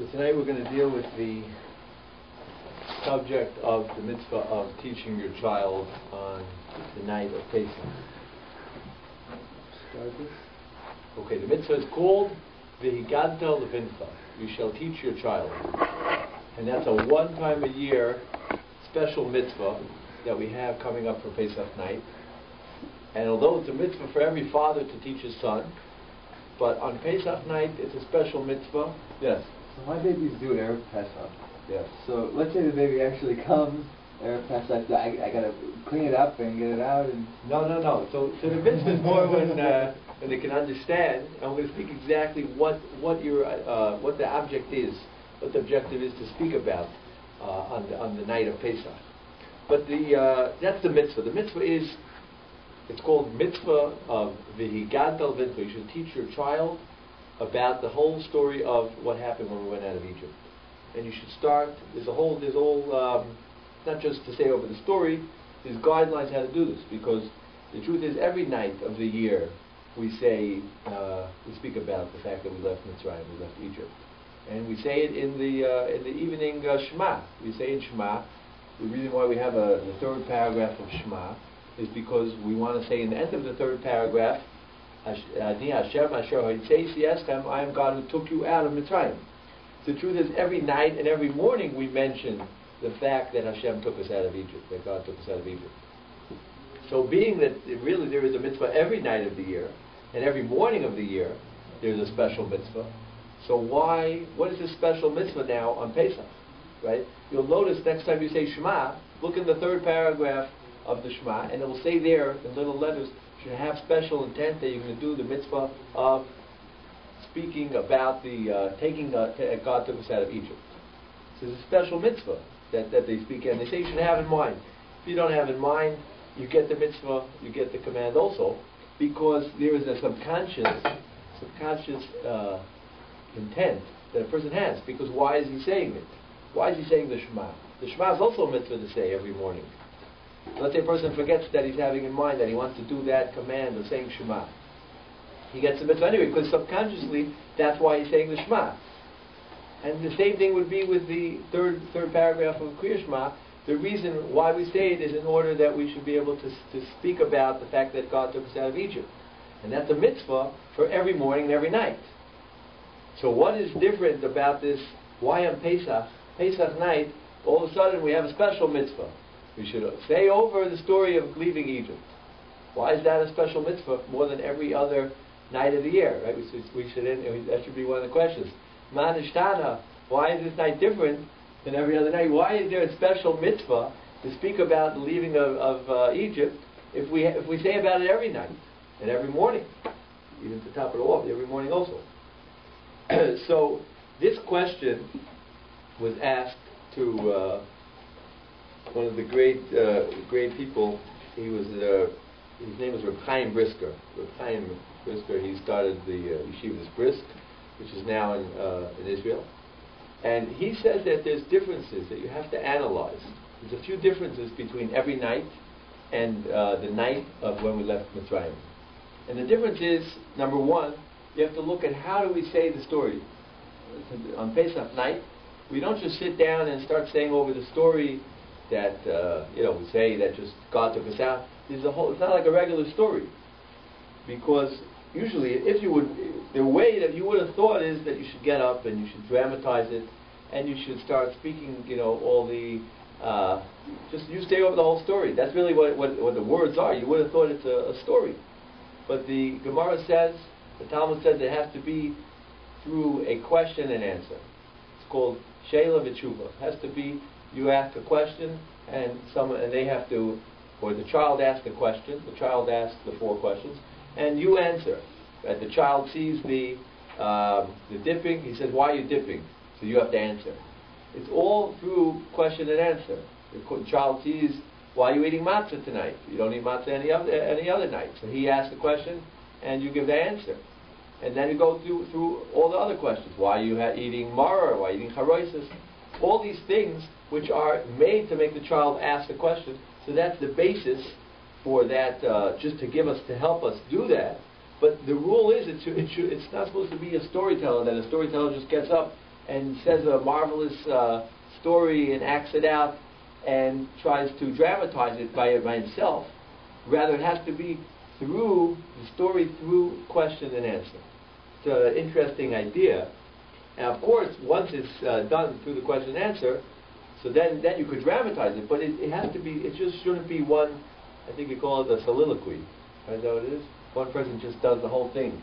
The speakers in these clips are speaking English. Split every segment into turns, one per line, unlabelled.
So tonight we're going to deal with the subject of the mitzvah of teaching your child on the night of Pesach. Start this. Okay, the mitzvah is called V'higadta levincha. You shall teach your child. And that's a one-time a year special mitzvah that we have coming up for Pesach night. And although it's a mitzvah for every father to teach his son, but on Pesach night it's a special mitzvah. Yes?
So my babies do Erev Pesach.
Yes.
So let's say the baby actually comes Erev Pesach, so I gotta clean it up and get it out and...
No. So the mitzvah is more when they can understand. I'm going to speak exactly what the object is, what the objective is to speak about on the night of Pesach. But that's the mitzvah. The mitzvah is, it's called mitzvah of V'higadta levincha. You should teach your child about the whole story of what happened when we went out of Egypt. And you should start, there's not just to say over the story, there's guidelines how to do this, because the truth is every night of the year we say, we speak about the fact that we left Mitzrayim, we left Egypt. And we say it in the evening Shema. We say in Shema, the reason why we have the third paragraph of Shema is because we want to say in the end of the third paragraph, Ani Hashem asher hotzei eschem, I am God who took you out of Mitzrayim. The truth is, every night and every morning we mention the fact that Hashem took us out of Egypt, that God took us out of Egypt. So being that really there is a mitzvah every night of the year, and every morning of the year, there's a special mitzvah. So what is this special mitzvah now on Pesach? Right? You'll notice next time you say Shema, look in the third paragraph of the Shema, and it will say there in little letters, you should have special intent that you're going to do the mitzvah of speaking about the taking God took us out of Egypt. So it's a special mitzvah that they speak, and they say you should have in mind. If you don't have in mind, you get the mitzvah, you get the command also, because there is a subconscious intent that a person has. Because why is he saying it? Why is he saying the Shema? The Shema is also a mitzvah to say every morning. Let's say a person forgets that he's having in mind that he wants to do that command of saying Shema. He gets the mitzvah anyway, because subconsciously that's why he's saying the Shema. And the same thing would be with the third paragraph of Kriya Shema. The reason why we say it is in order that we should be able to speak about the fact that God took us out of Egypt. And that's a mitzvah for every morning and every night. So what is different about this? Why on Pesach night, all of a sudden we have a special mitzvah? We should say over the story of leaving Egypt. Why is that a special mitzvah more than every other night of the year? Right? That should be one of the questions. Manishtana, why is this night different than every other night? Why is there a special mitzvah to speak about the leaving of Egypt if we say about it every night and every morning, even to top it all off, every morning also? So this question was asked to one of the great people. His name was Reb Chaim Brisker. Reb Chaim Brisker, he started the Yeshivas Brisk, which is now in Israel. And he says that there's differences that you have to analyze. There's a few differences between every night and the night of when we left Mitzrayim. And the difference is, number one, you have to look at how do we say the story. On Pesach night, we don't just sit down and start saying over the story that, we say that just God took us out. It's not like a regular story. Because usually, the way that you would have thought is that you should get up and you should dramatize it, and you should start speaking, all the, you stay over the whole story. That's really what the words are. You would have thought it's a story. But the Gemara says, the Talmud says it has to be through a question and answer. It's called Sheila V'Tshuva. It has to be, you ask a question, and they have to, or the child asks a question, the child asks the four questions, and you answer. Right? The child sees the dipping, he says, why are you dipping? So you have to answer. It's all through question and answer. The child sees, why are you eating matzah tonight? You don't eat matzah any other night. So he asks the question, and you give the answer. And then you go through all the other questions. Why are you eating maror? Why are you eating charoises? All these things which are made to make the child ask the question. So that's the basis for that, just to help us do that. But the rule is, it's not supposed to be a storyteller, that a storyteller just gets up and says a marvelous story and acts it out and tries to dramatize it by himself. Rather, it has to be through the story, through question and answer. It's an interesting idea. And of course, once it's done through the question and answer, so then you could dramatize it. But it has to be, it just shouldn't be one, I think you call it a soliloquy. Right? Is that what it is? One person just does the whole thing.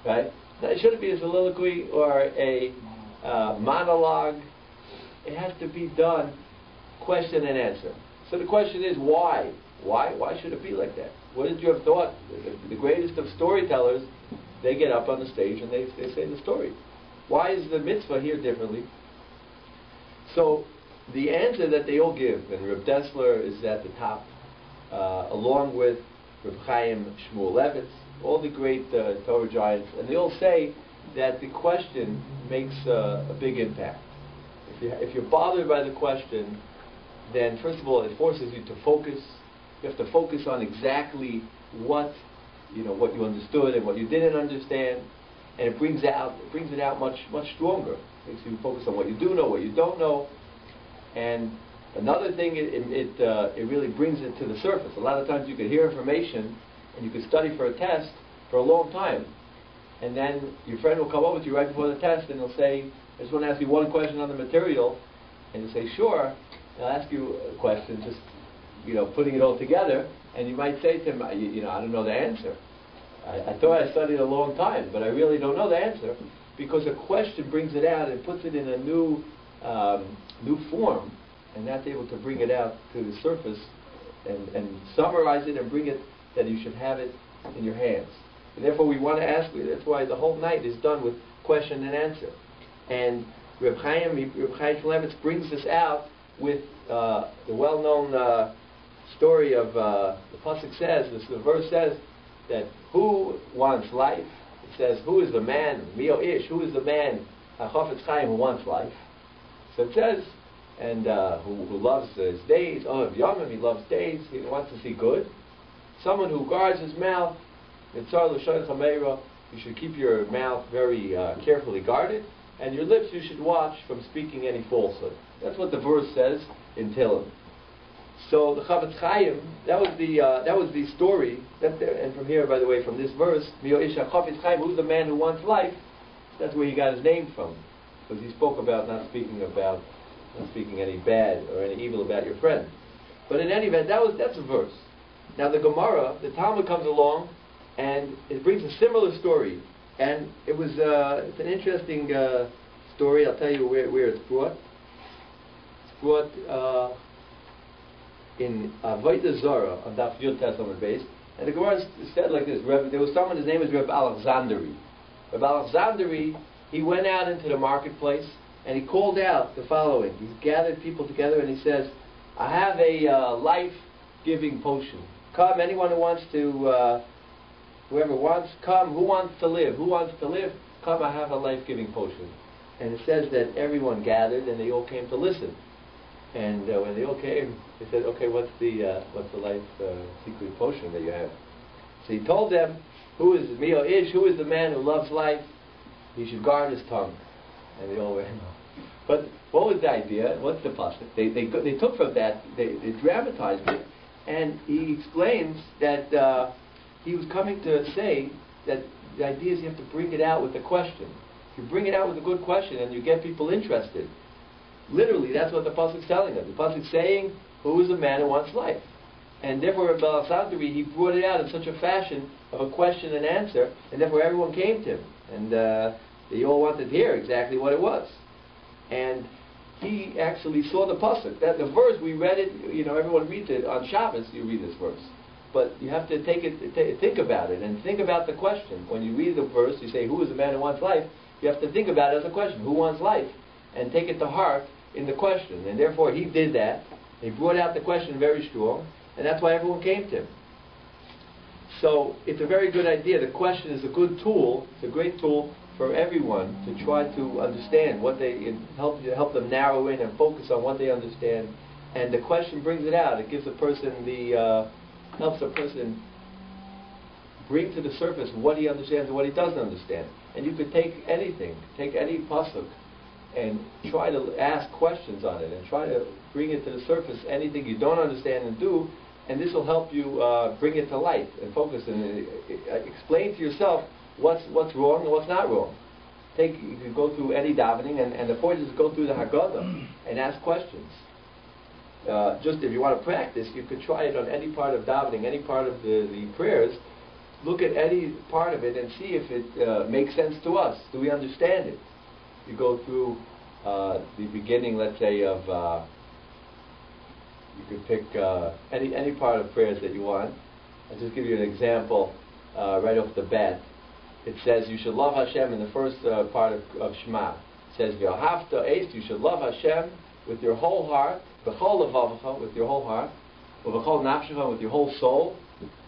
Right? Now, it shouldn't be a soliloquy or a monologue. It has to be done question and answer. So the question is, why? Why should it be like that? What did you have thought? The greatest of storytellers, they get up on the stage and they say the story. Why is the mitzvah here differently? So the answer that they all give, and Reb Dessler is at the top, along with Reb Chaim Shmuelevitz, all the great Torah giants, and they all say that the question makes a big impact. If you're bothered by the question, then first of all it forces you to focus. You have to focus on exactly what you understood and what you didn't understand, and it brings it out much stronger. It makes you focus on what you do know, what you don't know, and another thing, it really brings it to the surface. A lot of times you could hear information and you could study for a test for a long time, and then your friend will come over to you right before the test and he'll say, "I just want to ask you one question on the material," and you say, "Sure." And I'll ask you a question, just putting it all together, and you might say to him, I don't know the answer. I thought I studied a long time, but I really don't know the answer, because a question brings it out and puts it in a new form, and that's able to bring it out to the surface and summarize it and bring it that you should have it in your hands. And therefore we want to ask, that's why the whole night is done with question and answer. And Reb Chaim Shmuelevitz brings this out with the well-known story of the pasuk says, the verse says that who wants life? It says, who is the man, Mio Ish, who is the man, Chafetz Chaim, who wants life? So it says, and who loves his days, Yomim, he loves days, he wants to see good. Someone who guards his mouth, Mitzar L'Shon Chameira, you should keep your mouth very carefully guarded, and your lips you should watch from speaking any falsehood. That's what the verse says in Tehillim. So the Chafetz Chaim, that was the story. And from here, by the way, from this verse, Mio Isha Chafetz Chaim, who's the man who wants life? That's where he got his name from, because he spoke about not speaking any bad or any evil about your friend. But in any event, that's a verse. Now the Gemara, the Talmud comes along, and it brings a similar story, and it's an interesting story. I'll tell you where it's brought. It's brought in Avodah Zarah on Daf Yud Testament base, and the Gemara said like this: there was someone, his name is Rabbi Alexandri. Rabbi Alexandri, he went out into the marketplace and he called out the following. He gathered people together and he says, "I have a life-giving potion. Come, anyone who wants to, whoever wants, come. Who wants to live? Who wants to live? Come, I have a life-giving potion." And it says that everyone gathered and they all came to listen. And when they all came, they said, "Okay, what's the life secret potion that you have?" So he told them, "Who is Mio Ish? Who is the man who loves life? He should guard his tongue." And they all went. But what was the idea? What's the pasuk? They took from that. They dramatized it, and he explains that he was coming to say that the idea is you have to bring it out with a question. If you bring it out with a good question, and you get people interested. Literally, that's what the pasuk's telling us. The pasuk's saying, "Who is the man who wants life?" And therefore, Rabbi Alexandri, he brought it out in such a fashion of a question and answer, and therefore everyone came to him, and they all wanted to hear exactly what it was. And he actually saw the pasuk. That the verse we read it, everyone reads it on Shabbos. You read this verse, but you have to think about it and think about the question. When you read the verse, you say, "Who is the man who wants life?" You have to think about it as a question. Who wants life? And take it to heart in the question. And therefore, he did that. He brought out the question very strong, and that's why everyone came to him. So it's a very good idea. The question is a good tool. It's a great tool for everyone to try to understand what they help them narrow in and focus on what they understand. And the question brings it out. It gives a person helps a person bring to the surface what he understands and what he doesn't understand. And you could take anything, take any pasuk, and try to ask questions on it and try to bring it to the surface, anything you don't understand and do, and this will help you bring it to light and focus and explain to yourself what's wrong and what's not wrong. You can go through any davening, and the point is to go through the Haggadah and ask questions. Just if you want to practice, you could try it on any part of davening, any part of the prayers. Look at any part of it and see if it makes sense to us. Do we understand it? You go through the beginning, let's say, of you could pick any part of prayers that you want. I'll just give you an example right off the bat. It says you should love Hashem in the first part of Shema. It says V'ahavta eis, you should love Hashem with your whole heart, v'chol levavcha, with your whole heart, v'chol nafshecha, with your whole soul,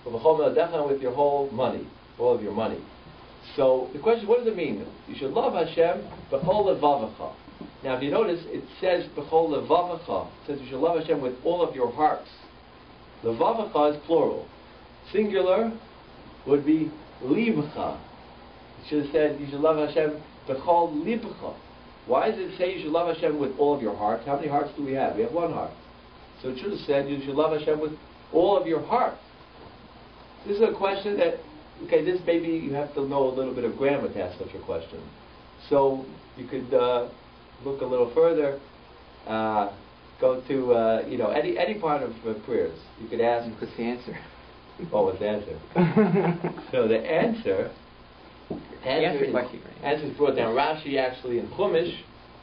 v'chol me'adecha, with your whole money, all of your money. So the question is, what does it mean? You should love Hashem v'chol levavcha. Now if you notice, it says v'chol levavcha. It says you should love Hashem with all of your hearts. Levavcha is plural. Singular would be libcha. It should have said you should love Hashem b'chol libcha. Why does it say you should love Hashem with all of your heart? How many hearts do we have? We have one heart. So it should have said you should love Hashem with all of your heart. This is a question that, okay, this maybe you have to know a little bit of grammar to ask such a question. So you could look a little further, go to any part of prayers. You could ask.
What's the answer?
Oh, what's the answer? So the answer is brought down. Rashi actually in Chumash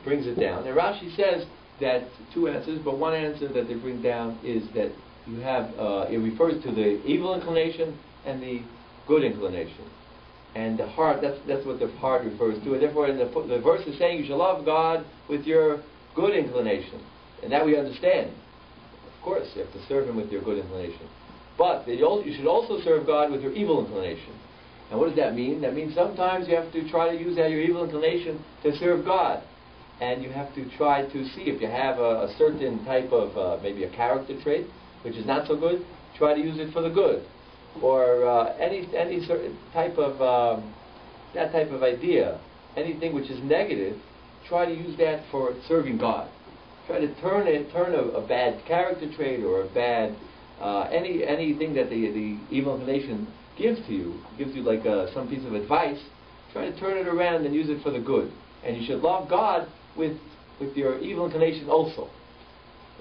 brings it down. And Rashi says that two answers, but one answer that they bring down is that you have, it refers to the evil inclination and the good inclination. And the heart, that's what the heart refers to. And therefore the verse is saying you shall love God with your good inclination. And that we understand. Of course, you have to serve Him with your good inclination. But you should also serve God with your evil inclination. And what does that mean? That means sometimes you have to try to use your evil inclination to serve God. And you have to try to see if you have a certain type of, maybe a character trait, which is not so good, try to use it for the good. Or any certain type of, that type of idea, anything which is negative, try to use that for serving God. Try to turn a bad character trait or a bad, anything that the evil inclination gives you like some piece of advice, try to turn it around and use it for the good. And you should love God with your evil inclination also,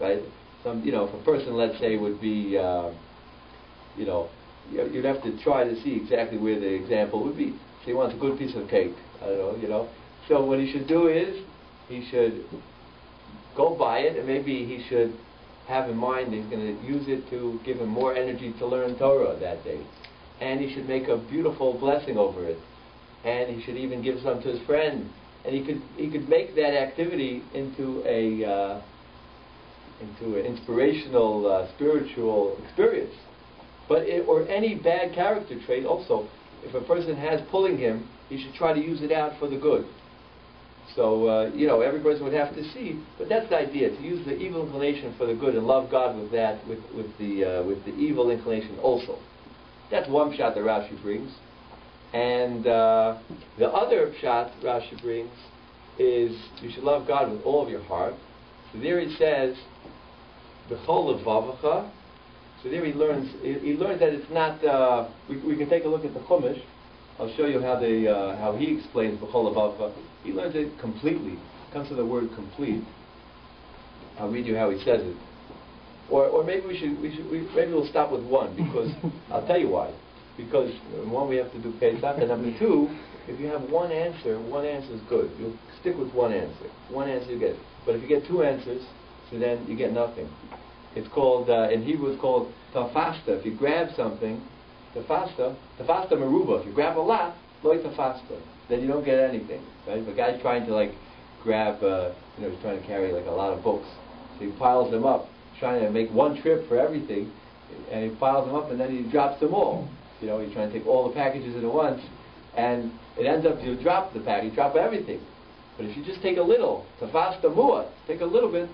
right? If a person, let's say, would be, you'd have to try to see exactly where the example would be. So he wants a good piece of cake, I don't know, So what he should do is, he should go buy it, and maybe he should have in mind that he's going to use it to give him more energy to learn Torah that day. And he should make a beautiful blessing over it. And he should even give some to his friend. And he could make that activity into an inspirational, spiritual experience. Or any bad character trait also, if a person has pulling him, he should try to use it out for the good. So, every person would have to see, but that's the idea, to use the evil inclination for the good and love God with that, with the evil inclination also. That's one pshat that Rashi brings. And the other pshat Rashi brings is you should love God with all of your heart. So there he says, B'chol levavcha. So there he learns that it's not, we can take a look at the Chumash. I'll show you how he explains B'chol levavcha. He learns it completely. It comes to the word complete. I'll read you how he says it. Or maybe maybe we'll stop with one, because I'll tell you why. Because one, we have to do Pesach, and number two, if you have one answer is good. You'll stick with one answer. One answer you get. But if you get two answers, so then you get nothing. It's called, in Hebrew it's called tafasta. If you grab something, tafasta meruba. If you grab a lot, loy tafasta. Then you don't get anything. Right? If a guy's trying to grab, he's trying to carry a lot of books. So he piles them up, trying to make one trip for everything, and he piles them up and then he drops them all. He's trying to take all the packages at once, and it ends up you drop the package, drop everything. But if you just take a little, tafasta mu'at, take a little bit,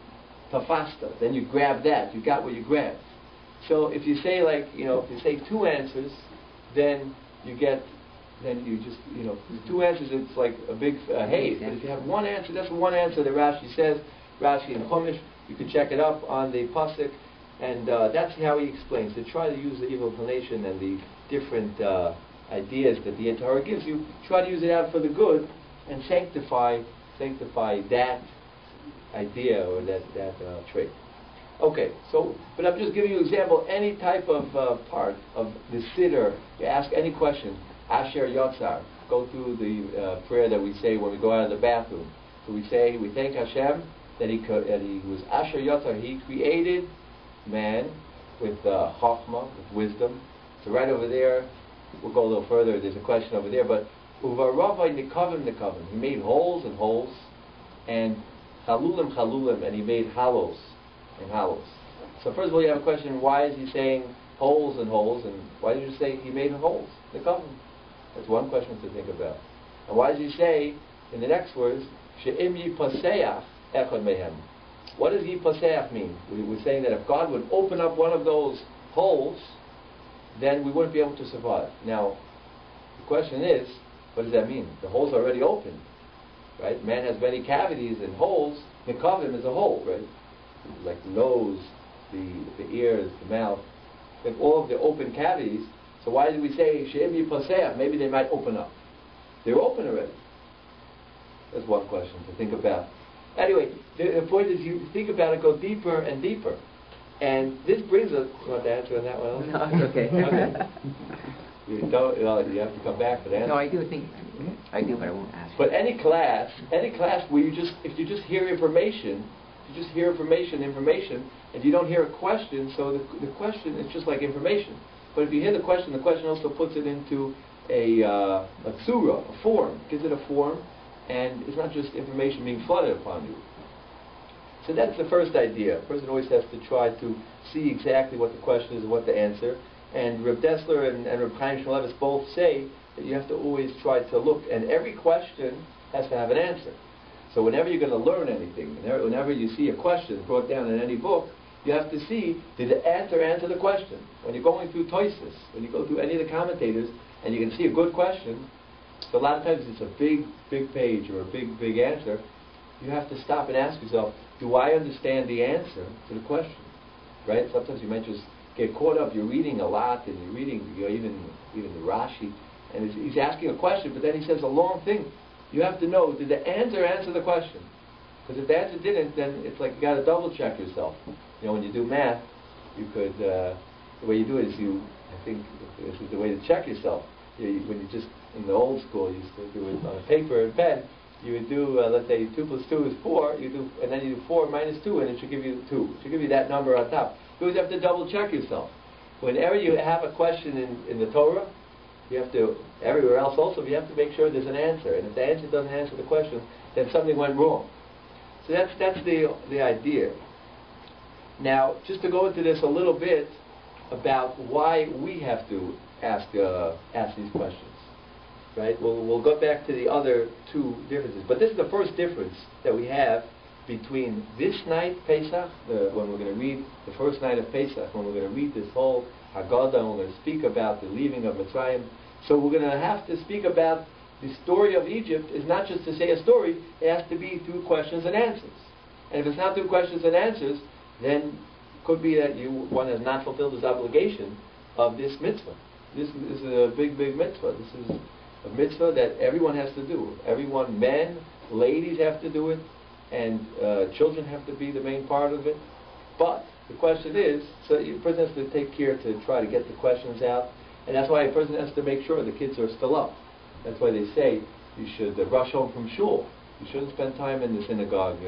tafasta, then you grab that, you got what you grabbed. So if you say if you say two answers, then you get then you just, two answers, it's like a big haze. But if you have one answer, that's one answer that Rashi says, Rashi and Chumash, you can check it up on the Pasuk, and that's how he explains. To try to use the evil inclination and the different ideas that the Torah gives you, try to use it out for the good, and sanctify that idea or that trait. Okay, so, but I'm just giving you an example. Any type of part of the siddur, you ask any question, Asher Yotzar, go through the prayer that we say when we go out of the bathroom. So we say, we thank Hashem that he was Asher Yotzar, he created man with Chokhmah, with wisdom. So right over there, we'll go a little further, there's a question over there, but Uvaravai Nikavim, he made holes and holes, and Chalulim, and he made hollows and hollows. So first of all, you have a question, why is he saying holes and holes, and why did you say he made holes? Nikavim. That's one question to think about. And why does he say, in the next words, She'im Yipaseach Echad Mehem? What does Yipaseach mean? We're saying that if God would open up one of those holes, then we wouldn't be able to survive. Now, the question is, what does that mean? The hole's already open, right? Man has many cavities and holes. Nikavim is a hole, right? Like the nose, the ears, the mouth, and all of the open cavities. So why did we say She'im Yipaseach? Maybe they might open up. They're open already. That's one question to think about. Anyway, the point is you think about it, go deeper and deeper. And this brings us... You want to answer on that one?
No, it's okay.
Okay. You have to come back for the answer.
No, I do, but I won't ask.
But any class where if you just hear information, and you don't hear a question, so the question is just like information. But if you hear the question also puts it into a tsura, a form, gives it a form, and it's not just information being flooded upon you. So that's the first idea. A person always has to try to see exactly what the question is and what the answer. And Reb Dessler and Reb Chaim Shmulevitz both say that you have to always try to look, and every question has to have an answer. So whenever you're going to learn anything, whenever you see a question brought down in any book, you have to see, did the answer the question? When you're going through Toisus, when you go through any of the commentators, and you can see a good question, so a lot of times it's a big page or a big answer, you have to stop and ask yourself, do I understand the answer to the question? Right? Sometimes you might just get caught up, you're reading a lot, and you're reading even the Rashi, and he's asking a question, but then he says a long thing. You have to know, did the answer the question? Because if the answer didn't, then it's like you got to double check yourself. When you do math, you could, the way you do it is I think this is the way to check yourself. When you just, in the old school, you used to do it on a paper and pen, you would do, let's say 2 plus 2 is 4, and then you do 4 minus 2, and it should give you 2. It should give you that number on top. You always have to double check yourself. Whenever you have a question in the Torah, you have to, everywhere else also, you have to make sure there's an answer. And if the answer doesn't answer the question, then something went wrong. So that's the idea. Now, just to go into this a little bit about why we have to ask these questions, right? We'll go back to the other two differences, but this is the first difference that we have between this night, Pesach, when we're going to read the first night of Pesach, when we're going to read this whole Haggadah, and we're going to speak about the leaving of Mitzrayim. So we're going to have to speak about the story of Egypt. Is not just to say a story; it has to be through questions and answers. And if it's not through questions and answers, then it could be that one has not fulfilled his obligation of this mitzvah. This is a big mitzvah. This is a mitzvah that everyone has to do. Everyone, men, ladies have to do it, and children have to be the main part of it. But the question is, so a person has to take care to try to get the questions out, and that's why a person has to make sure the kids are still up. That's why they say you should rush home from shul. You shouldn't spend time in the synagogue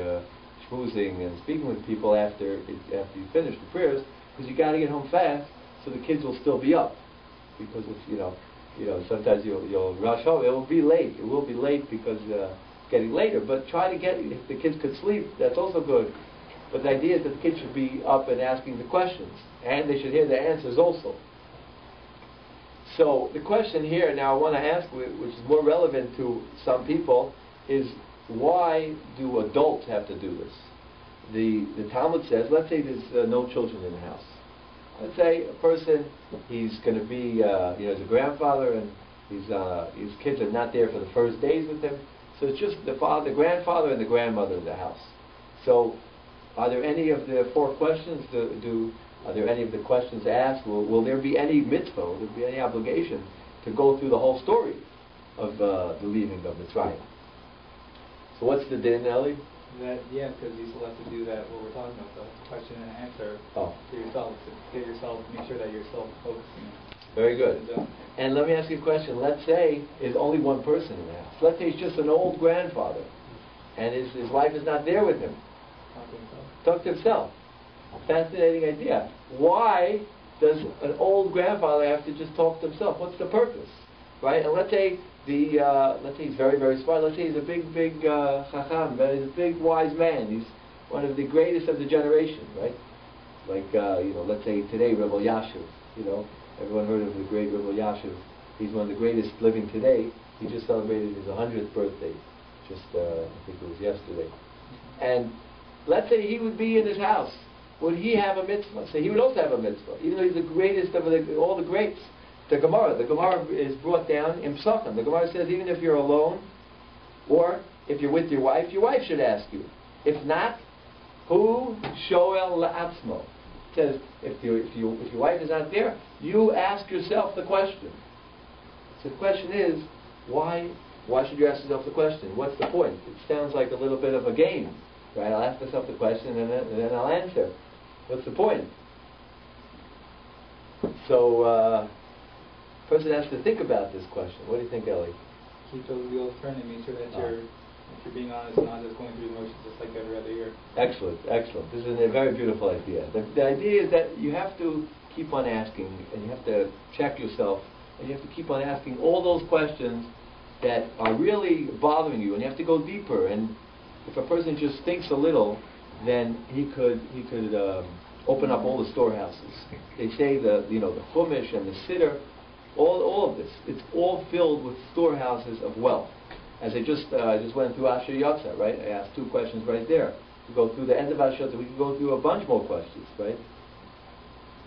schmoozing and speaking with people after you finish the prayers, because you got to get home fast so the kids will still be up. Because if sometimes you'll rush home, it will be late. It will be late because it's getting later. But try to get, if the kids could sleep, that's also good. But the idea is that the kids should be up and asking the questions, and they should hear the answers also. So the question here now I want to ask, which is more relevant to some people, is why do adults have to do this? The Talmud says, let's say there's no children in the house. Let's say a person, he's going to be, he's a grandfather, and his kids are not there for the first days with him. So it's just the father, the grandfather, and the grandmother in the house. So, are there any of the 4 questions? Are there any of the questions asked? Will there be any mitzvah? Will there be any obligation to go through the whole story of the leaving of Mitzrayim? So what's the din, Eli?
That, yeah, because you still have to do that, what we're talking about, the question and answer to yourself, to get yourself, make sure that you're self-focusing.
Very good. And let me ask you a question. Let's say there's only one person in the house. Let's say he's just an old grandfather, and his wife is not there with him. Talk to himself. Fascinating idea. Why does an old grandfather have to just talk to himself? What's the purpose, right? And let's say let's say he's very, very smart. Let's say he's a big chacham. He's a big wise man. He's one of the greatest of the generation, right? Like let's say today, Rabbi Yashiv. Everyone heard of the great Rabbi Yashiv. He's one of the greatest living today. He just celebrated his 100th birthday. I think it was yesterday. And let's say he would be in his house. Would he have a mitzvah? So he would also have a mitzvah, even though he's the greatest of all the greats. The Gemara is brought down in Psachim. The Gemara says even if you're alone, or if you're with your wife should ask you. If not, who shoel la'atzmo? It says if your wife is not there, you ask yourself the question. So the question is, why should you ask yourself the question? What's the point? It sounds like a little bit of a game, right? I'll ask myself the question and then I'll answer. What's the point? So, person has to think about this question. What do you think, Eli?
Keep those wheels turning. Make sure that you're being honest and not just going through the motions just like every other year. Excellent.
This is a very beautiful idea. The idea is that you have to keep on asking, and you have to check yourself, and you have to keep on asking all those questions that are really bothering you, and you have to go deeper. And if a person just thinks a little, then he could open up all the storehouses. They say the Chumash and the Siddur, all of this, it's all filled with storehouses of wealth. As I just went through Asher Yotza, right? I asked 2 questions right there. We go through the end of Asher Yotza, we can go through a bunch more questions, right?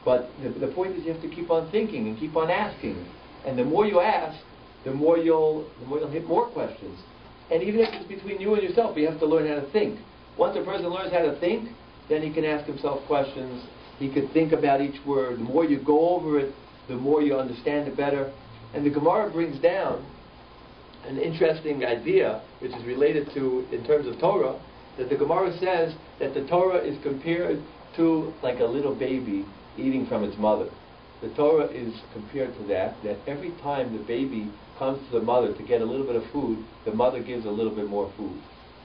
But the point is you have to keep on thinking and keep on asking. And the more you ask, the more you'll hit more questions. And even if it's between you and yourself, you have to learn how to think. Once a person learns how to think, then he can ask himself questions. He could think about each word. The more you go over it, the more you understand it better. And the Gemara brings down an interesting idea, which is related to, in terms of Torah, that the Gemara says that the Torah is compared to like a little baby eating from its mother. The Torah is compared to that every time the baby comes to the mother to get a little bit of food, the mother gives a little bit more food.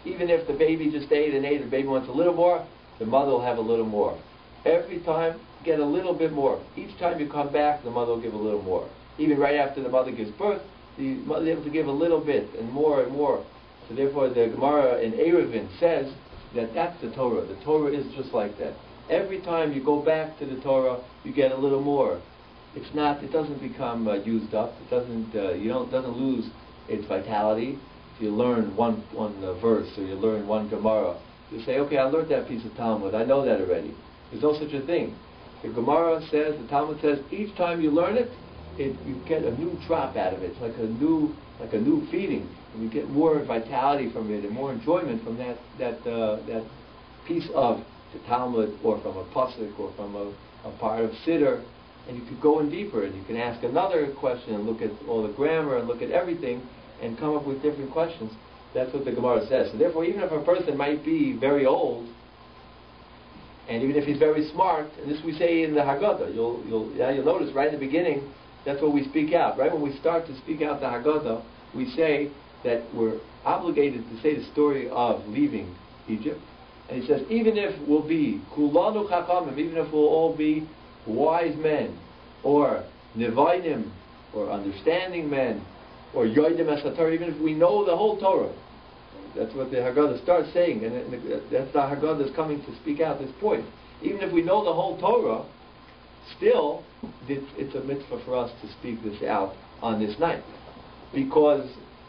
Even if the baby just ate, the baby wants a little more, the mother will have a little more. Every time, get a little bit more. Each time you come back, the mother will give a little more. Even right after the mother gives birth, the mother is able to give a little bit and more and more. So therefore the Gemara in Eruvin says that that's the Torah. The Torah is just like that. Every time you go back to the Torah, you get a little more. It doesn't become used up. It doesn't lose its vitality. If you learn one verse or you learn one Gemara, you say, okay, I learned that piece of Talmud. I know that already. There's no such a thing. The Gemara says, the Talmud says, each time you learn it, you get a new drop out of it. It's like a new feeding, and you get more vitality from it and more enjoyment from that piece of the Talmud, or from a pasuk, or from a part of Siddur. And you could go in deeper, and you can ask another question and look at all the grammar and look at everything and come up with different questions. That's what the Gemara says. So therefore, even if a person might be very old, and even if he's very smart, and this we say in the Haggadah, you'll notice right in the beginning, that's what we speak out. Right when we start to speak out the Haggadah, we say that we're obligated to say the story of leaving Egypt. And he says, even if we'll be kulanu chachamim, even if we'll all be wise men, or nevainim, or understanding men, or yoidim esator, even if we know the whole Torah. That's what the Haggadah starts saying, and that's the Haggadah that's coming to speak out this point. Even if we know the whole Torah, still, it's a mitzvah for us to speak this out on this night. Because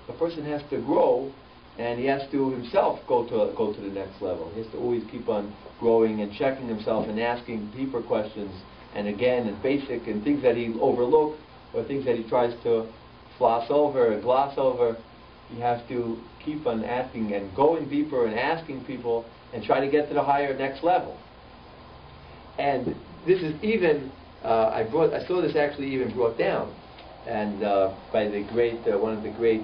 a person has to grow, and he has to himself go to the next level. He has to always keep on growing and checking himself and asking deeper questions, and again, and basic, and things that he overlooked, or things that he tries to floss over and gloss over. You have to keep on asking and going deeper and asking people and try to get to the higher next level. And this is even, I saw this actually even brought down, and by the great, one of the great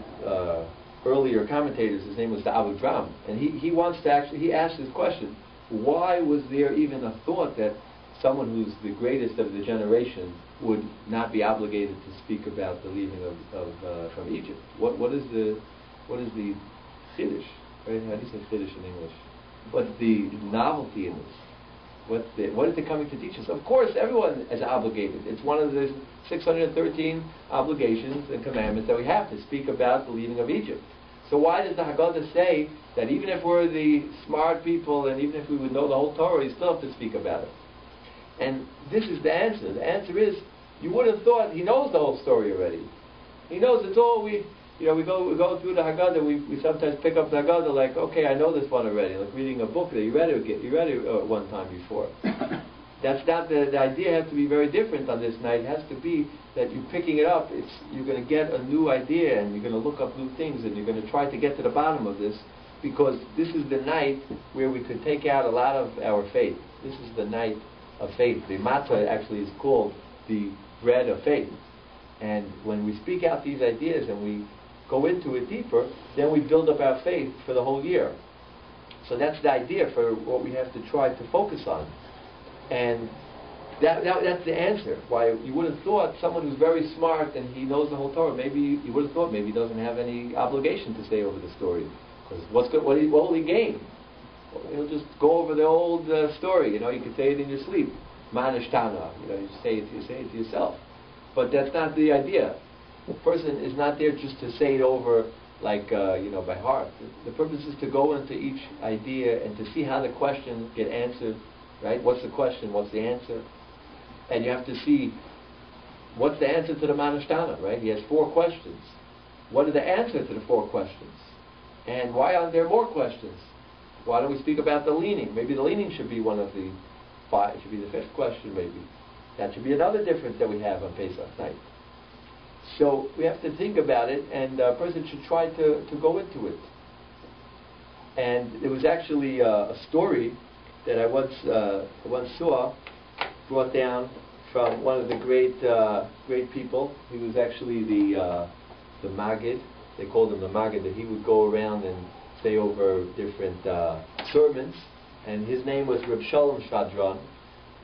earlier commentators. His name was the Abu Dram, and he wants to actually, he asked this question: why was there even a thought that someone who's the greatest of the generation would not be obligated to speak about the leaving from Egypt? What is the chiddush? Right? How do you say chiddush in English? What's the novelty in this? What is it coming to teach us? Of course, everyone is obligated. It's one of the 613 obligations and commandments that we have to speak about the leaving of Egypt. So why does the Haggadah say that even if we're the smart people and even if we would know the whole Torah, you still have to speak about it? And this is the answer. The answer is, you would have thought he knows the whole story already. He knows it's all we go through the Haggadah. We sometimes pick up the Haggadah like, okay, I know this one already. Like reading a book that you read it one time before. That's not the idea. Has to be very different on this night. It has to be that you're picking it up. You're going to get a new idea and you're going to look up new things and you're going to try to get to the bottom of this, because this is the night where we could take out a lot of our faith. This is the night of faith. The matzah actually is called the bread of faith. And when we speak out these ideas and we go into it deeper, then we build up our faith for the whole year. So that's the idea for what we have to try to focus on. And that's the answer. Why you would have thought someone who's very smart and he knows the whole Torah, maybe you would have thought maybe he doesn't have any obligation to say over the story. Because what will he gain? Well, he'll just go over the old story. You could say it in your sleep. Manashtana. You say it to yourself. But that's not the idea. The person is not there just to say it over like by heart. The purpose is to go into each idea and to see how the questions get answered. Right? What's the question? What's the answer? And you have to see what's the answer to the Manashtana. Right? He has 4 questions. What are the answers to the 4 questions? And why aren't there more questions? Why don't we speak about the leaning? Maybe the leaning should be one of the 5. It should be the 5th question. Maybe that should be another difference that we have on Pesach night. So we have to think about it, and a person should try to go into it. And there was actually a story that I once saw brought down from one of the great people. He was actually the Maggid. They called him the Maggid. That he would go around and say over different sermons. And his name was Reb Shalom Shadron.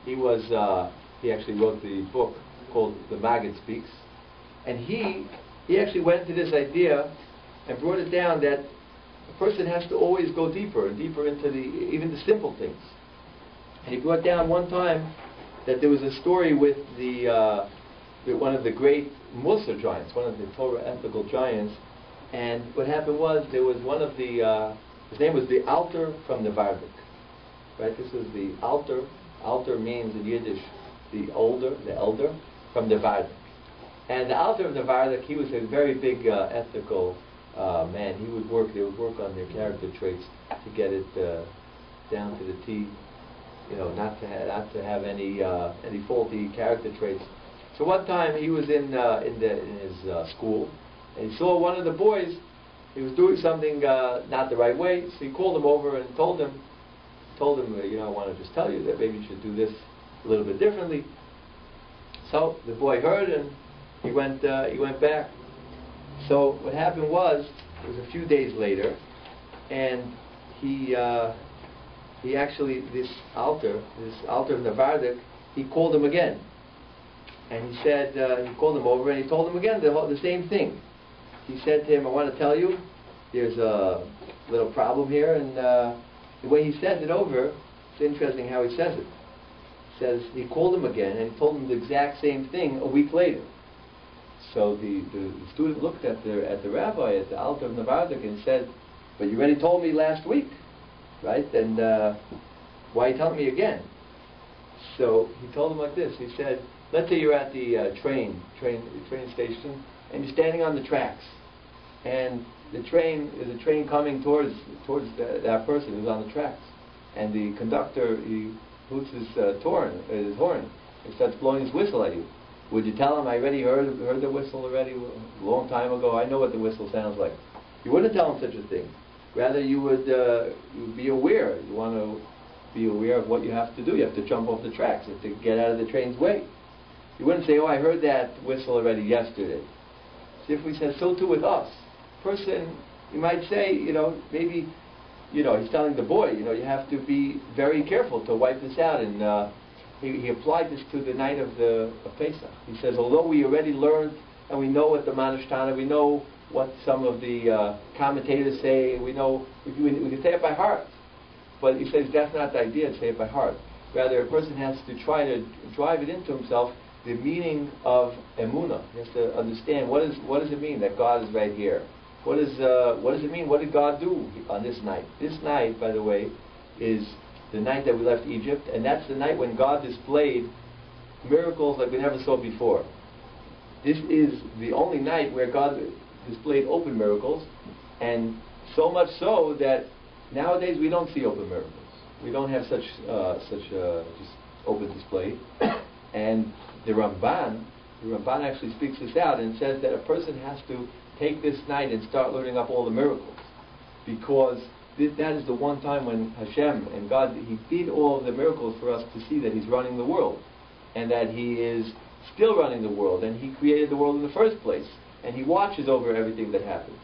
He actually wrote the book called The Maggid Speaks. And he actually went to this idea and brought it down that a person has to always go deeper and deeper into even the simple things. And he brought down one time that there was a story with one of the great Musa giants, one of the Torah ethical giants. And what happened was there was one of his name was the Alter from the Vardik. Right? This was the Alter. Alter means in Yiddish the elder from the Vardik. And the Alter of the Vardik, he was a very big ethical man. They would work on their character traits to get it down to the T. Not to have any faulty character traits. So one time he was in his school, and he saw one of the boys. He was doing something not the right way. So he called him over and told him, I want to just tell you that maybe you should do this a little bit differently. So the boy heard and he went back. So what happened was, it was a few days later, and he actually, this Alter of the Vardik, he called him again. And he said, he called him over and he told him again the same thing. He said to him, I want to tell you, there's a little problem here. And the way he says it over, it's interesting how he says it. He says, he called him again and he told him the exact same thing a week later. So the student looked at the rabbi, at the Alter of the Vardik, and said, but you already told me last week. Right? And why are you telling me again? So he told him like this. He said, let's say you're at the train station and you're standing on the tracks, and there's a train coming towards that person who's on the tracks, and the conductor, he hoots his horn and starts blowing his whistle at you. Would you tell him, I already heard the whistle already a long time ago, I know what the whistle sounds like? You wouldn't tell him such a thing. Rather, you would be aware. You want to be aware of what you have to do. You have to jump off the tracks. You have to get out of the train's way. You wouldn't say, oh, I heard that whistle already yesterday. See, if we said, so too with us. Person, you might say, maybe, he's telling the boy, you have to be very careful to wipe this out. And he applied this to the night of Pesach. He says, although we already learned and we know what the March16, we know what some of the commentators say, we know, we can say it by heart. But he says that's not the idea, to say it by heart. Rather, a person has to try to drive it into himself, the meaning of emunah. He has to understand what does it mean that God is right here. What does it mean? What did God do on this night? This night, by the way, is the night that we left Egypt, and that's the night when God displayed miracles like we never saw before. This is the only night where God displayed open miracles, and so much so that nowadays we don't see open miracles. We don't have such just open display. And the Ramban actually speaks this out and says that a person has to take this night and start loading up all the miracles, because that is the one time when Hashem and God, He did all of the miracles for us to see that He's running the world, and that He is still running the world, and He created the world in the first place, and He watches over everything that happens.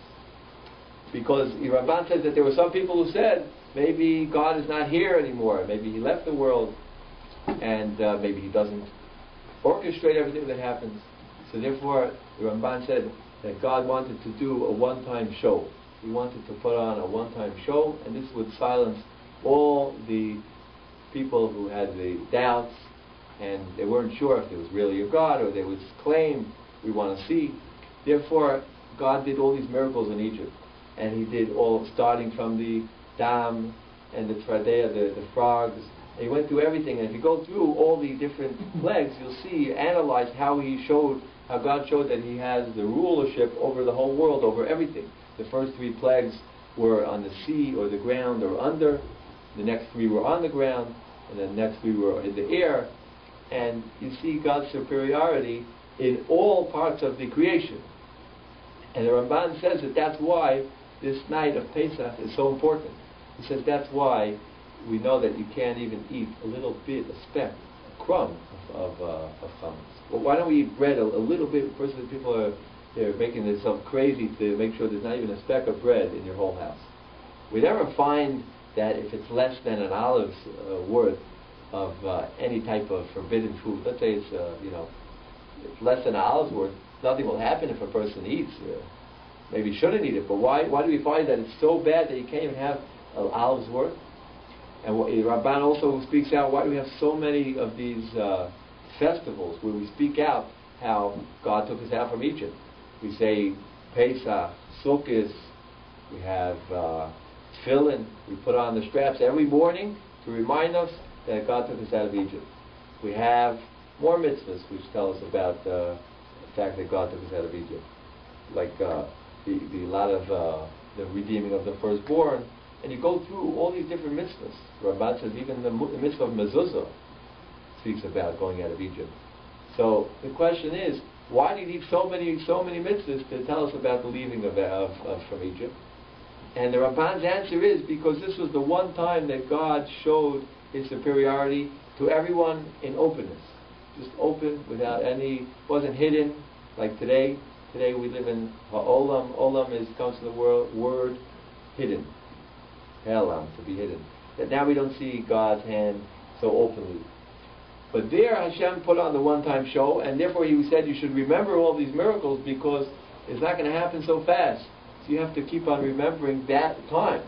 Because Ramban says that there were some people who said, maybe God is not here anymore, maybe He left the world, and maybe He doesn't orchestrate everything that happens. So therefore, the Ramban said that God wanted to do a one-time show. He wanted to put on a one-time show, and this would silence all the people who had the doubts, and they weren't sure if there was really a God, or they would claim, we want to see. Therefore, God did all these miracles in Egypt, and He did all, starting from the dam and the tradea, the frogs. And He went through everything, and if you go through all the different plagues, you'll see, analyze how God showed that He has the rulership over the whole world, over everything. The first 3 plagues were on the sea or the ground or under. The next 3 were on the ground, and the next 3 were in the air. And you see God's superiority in all parts of the creation. And the Ramban says that that's why this night of Pesach is so important. He says that's why we know that you can't even eat a little bit, a speck, a crumb of chametz. Well, why don't we eat bread a little bit? First, people they're making themselves crazy to make sure there's not even a speck of bread in your whole house. We never find that if it's less than an olive's worth of any type of forbidden food, let's say it's it's less than an olive's worth, nothing will happen if a person eats. Maybe he shouldn't eat it, but why do we find that it's so bad that you can't even have an olive's worth? And Ramban also speaks out, why do we have so many of these festivals where we speak out how God took us out from Egypt? We say Pesach, Sukkot, we have tefillin, we put on the straps every morning to remind us that God took us out of Egypt. We have more mitzvahs which tell us about the fact that God took us out of Egypt, like the lot of the redeeming of the firstborn. And you go through all these different mitzvahs. Ramban says even the mitzvah of mezuzah speaks about going out of Egypt. So the question is, why do you need so many mitzvahs to tell us about the leaving from Egypt? And the Ramban's answer is because this was the one time that God showed His superiority to everyone in openness. Just open, without any, wasn't hidden, like today. Today we live in Olam. Olam comes from the word hidden. Helam, to be hidden. That now we don't see God's hand so openly. But there Hashem put on the one-time show, and therefore He said you should remember all these miracles because it's not going to happen so fast. So you have to keep on remembering that time.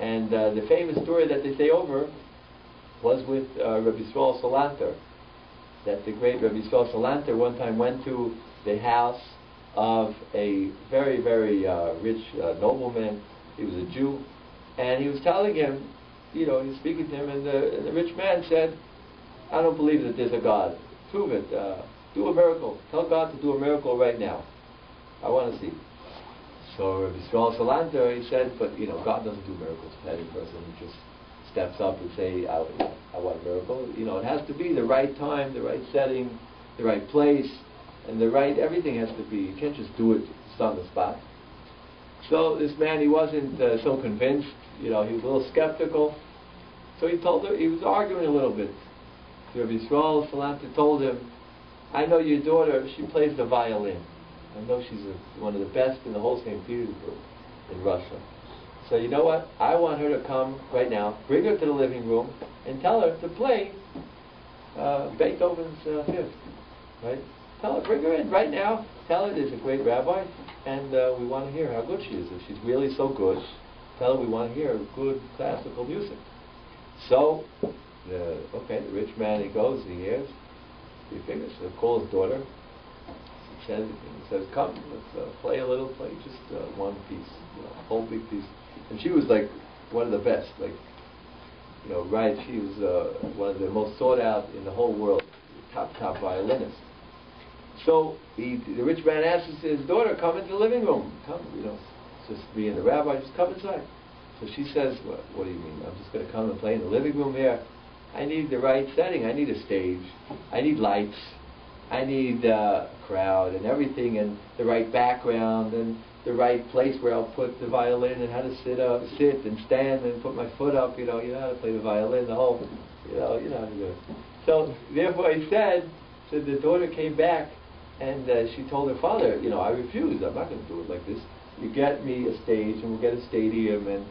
And the famous story that they say over was with Rabbi Yisrael Salanter. That the great Rabbi Yisrael Salanter one time went to the house of a very, very rich nobleman. He was a Jew. And he was telling him, he was speaking to him, and the rich man said, I don't believe that there's a God. Prove it. Do a miracle. Tell God to do a miracle right now. I want to see. So Rabbi Yisrael Salanter, he said, but God doesn't do miracles to any person. He just steps up and say, I want a miracle. It has to be the right time, the right setting, the right place, and the right, everything has to be, you can't just do it just on the spot. So this man, he wasn't so convinced, he was a little skeptical. So he told her, he was arguing a little bit. So Rabbi Yisrael Salanter told him, I know your daughter, she plays the violin. I know she's one of the best in the whole St. Petersburg in Russia. So you know what? I want her to come right now, bring her to the living room, and tell her to play Beethoven's Fifth. Right? Tell her, bring her in right now. Tell her there's a great rabbi, and we want to hear how good she is. If she's really so good, tell her we want to hear good classical music. So, the rich man, he goes, he hears, he figures, he'll call his daughter. He says, come, let's play just one piece, a whole big piece. And she was like one of the best, right, she was one of the most sought out in the whole world, top violinist. So the rich man asks his daughter, come into the living room, come, it's just me and the rabbi, just come inside. So she says, what do you mean? I'm just going to come and play in the living room here. I need the right setting. I need a stage. I need lights. I need a crowd and everything, and the right background and the right place where I'll put the violin, and how to sit and stand and put my foot up. You know how to play the violin, the whole, you know how to do it. So therefore he said, so the daughter came back, and she told her father, I refuse. I'm not going to do it like this. You get me a stage, and we'll get a stadium, and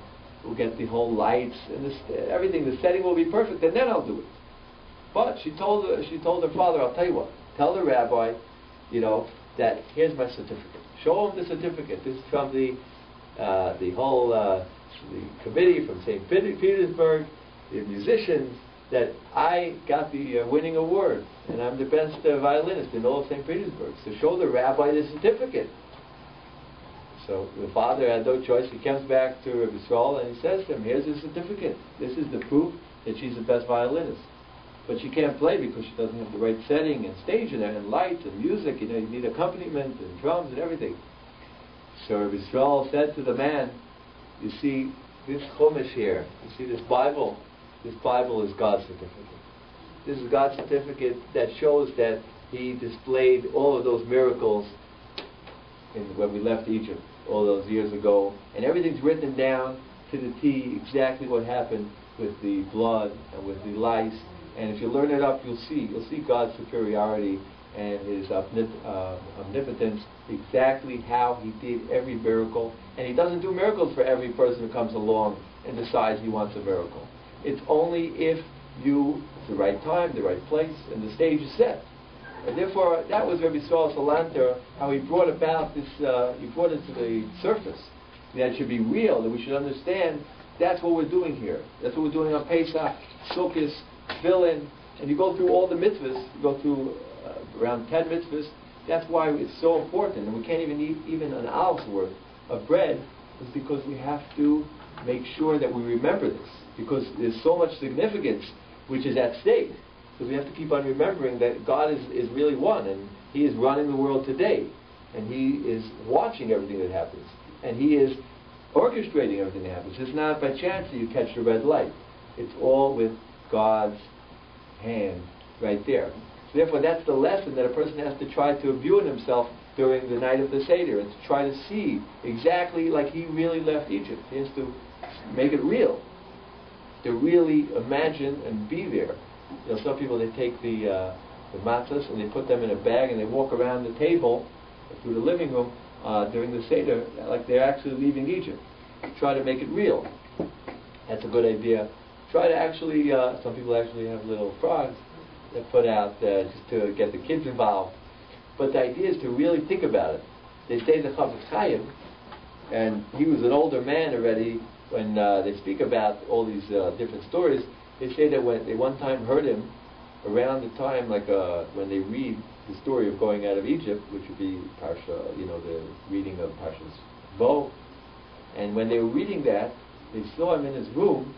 we'll get the whole lights and everything. The setting will be perfect, and then I'll do it. But she told her father, I'll tell you what. Tell the rabbi, that here's my certificate. Show him the certificate. This is from the whole the committee from St. Petersburg, the musicians, that I got the winning award, and I'm the best violinist in all of St. Petersburg. So show the rabbi the certificate. So the father had no choice. He comes back to Rabbi Yisrael and he says to him, here's the certificate. This is the proof that she's the best violinist. But she can't play because she doesn't have the right setting and stage and lights and music. You need accompaniment and drums and everything. So Rabbi Yisrael said to the man, you see, this Chumash here, you see this Bible is God's certificate. This is God's certificate that shows that He displayed all of those miracles when we left Egypt all those years ago, and everything's written down to the T exactly what happened with the blood and with the lice. And if you learn it up, you'll see God's superiority and His omnipotence, exactly how He did every miracle. And He doesn't do miracles for every person who comes along and decides he wants a miracle. It's only if the right time, the right place, and the stage is set. And therefore, that was Rabbi Yisrael Salanter, how he brought about this, he brought it to the surface, that it should be real, that we should understand that's what we're doing here. That's what we're doing on Pesach, Sukkot, Tefillin, and you go through all the mitzvahs, you go through around 10 mitzvahs. That's why it's so important, and we can't even eat even an hour's worth of bread, is because we have to make sure that we remember this, because there's so much significance which is at stake. So we have to keep on remembering that God is really one, and He is running the world today, and He is watching everything that happens, and He is orchestrating everything that happens. It's not by chance that you catch the red light. It's all with God's hand right there. So therefore, that's the lesson that a person has to try to imbue in himself during the night of the Seder, and to try to see exactly like he really left Egypt. He has to make it real, to really imagine and be there. Some people, they take the matzahs and they put them in a bag and they walk around the table through the living room during the Seder like they're actually leaving Egypt. Try to make it real. That's a good idea. Try to actually, some people actually have little frogs that put out just to get the kids involved. But the idea is to really think about it. They say the Chafetz Chaim, and he was an older man already, when they speak about all these different stories, they say that when they one time heard him around the time, when they read the story of going out of Egypt, which would be Parsha, the reading of Parshas Bo, and when they were reading that, they saw him in his room,